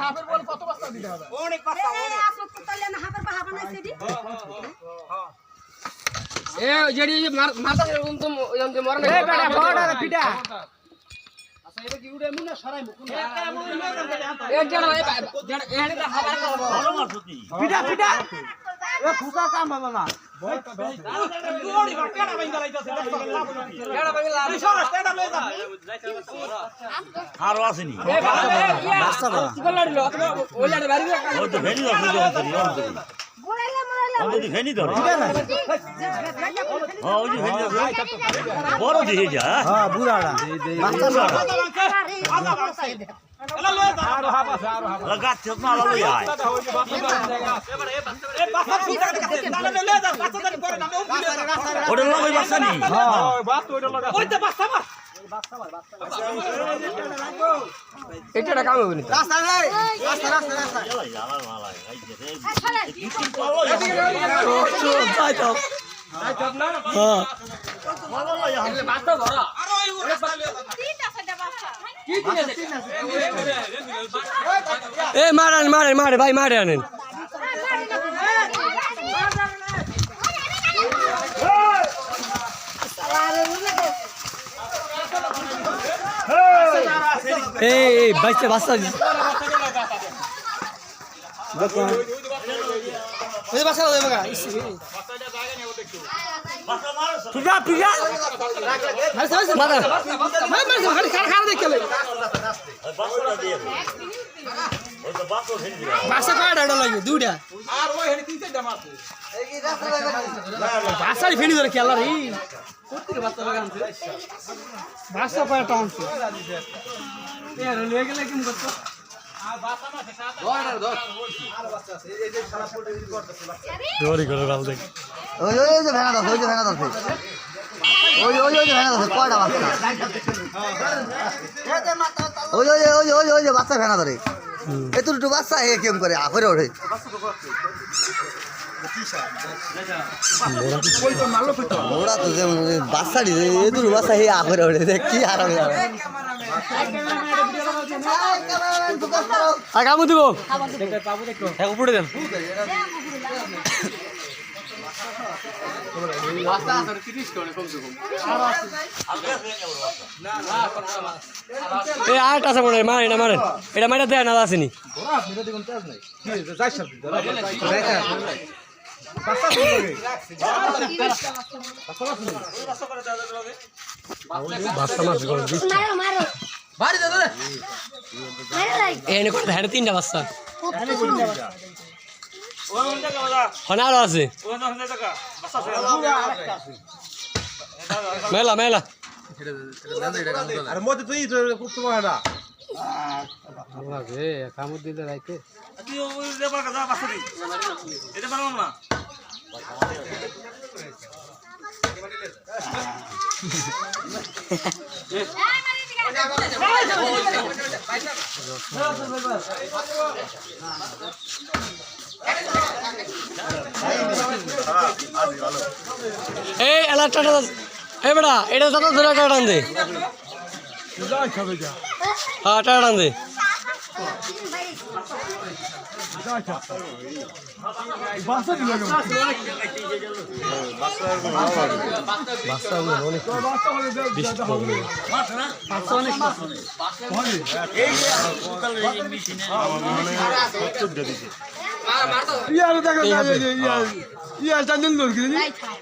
হাফের বল কত বস্তা দিতে হবে? অনেক বস্তা অনেক। আসল কুতালে না হাফের বাহা বানাইছে দি। হ্যাঁ। এ যেডি মাথা এরকম তো এরকম মরে না। এ বেটা বড় পিটা। আচ্ছা এটা কি উড়ে মুনা সরাই মুকুন। এ যেডা এনে তো হাবার করব। ভালো মারছুতি। পিটা পিটা। এ ফুকা কাম হবে না। তোড়ি বাটাটা বাইন্দা লাইতাছে। যেডা বাংলা এই সরাস এটা লয়ে যা। আর আসেনি। বাচ্চা বড় কি করলো অথবা ওইলাড়ে বাড়ি গিয়ে ওই তো ভেনি ধরে গোড়াইলা মোড়াইলা। ওই তো ভেনি ধরে হ্যাঁ ওই যে ভেনি ধরে বড় দিয়ে যা হ্যাঁ বুড়াড়া। বাচ্চা না। এলা লয়ে যা। গাছ ছোট না লই আয় এ বাসা ফুটা কাছে দাঁড়া লয়ে যা। বাচ্চা দাঁড়ি করে না উঠে যা। ওটা লগই বাসা নি ওই তো বাচ্চা মার। এটা কাম হবে না। রাস্তা রে। রাস্তা রাস্তা রাস্তা। জ্বালাই জ্বালা মালা এই যে যাই তো হ্যাঁ বাচ্চা বড় আর ওই রাস্তা লয়ে যা। তিনটা সেটা বাসা। কি দিয়েছে এ মারেন মারেন মারে ভাই মারে আনেন এই বাচ্চা বাচ্চা ওই বাচ্চা ওই বাগা। বাসা মারছ পিজা পিজা মারা খালি খারা দেখলে বাসা দিয়ে ওই তো বাসা ভেনি দিলা বাসা কয়টা লাগে দুইটা আর ওই হেডি তিন চারটা মারছে। বাসাই ফেনি ধরে খেলা রে বাসা পায় টানছে এ লয়ে গেলে কি করতে আর বাচ্চা মারছে সাত। দৌড়ি করে বাল দেখ ওই ওই যে ভেনা দাস ওই যে ভেনা দাস ওই ওই ওই যে ভেনা দাস কয়টা বাচ্চা ওই ওই ওই ওই ওই যে বাচ্চা ভেনা ধরে এতটুকু বাচ্চা হে কেম করে আফরে ওঠে ওরা তো যেমন বাচ্চাটি এতটুকু বাচ্চা হে আফরে ওঠে দেখ কি আরামে আর কামু দিব হ্যাঁ উপরে দেন এই আট আছে মনে হয় মারেন না মারেন এটা মাইটা দেয় না আসেনি বাচ্চা মাছ মারো মারো। বাড়ি দে দে মারো লাই। এনে করে ধারে তিনটা বাচ্চা ওই ওনটা কামলা। হনারও আছে ওই ওনটা টাকা। বাচ্চা মেলা মেলা আর মতে তুই কুত্তু মারা। কামড় দিলে রাইতে তুই ওই দেবার কাছে বাচ্চা দি। এটা পারলাম না। এই এলাটা এই বেটা এটা তো ধরে টান দে হ্যাঁ টান দে ইয়ার দেখা ইয়ার চান্দন লোক কি লাই খায়।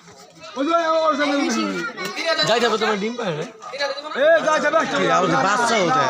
ওই ওর চান্দন যাই যাবো তোমার ডিম পায় না এ যা যাবে বাচ্চা হতে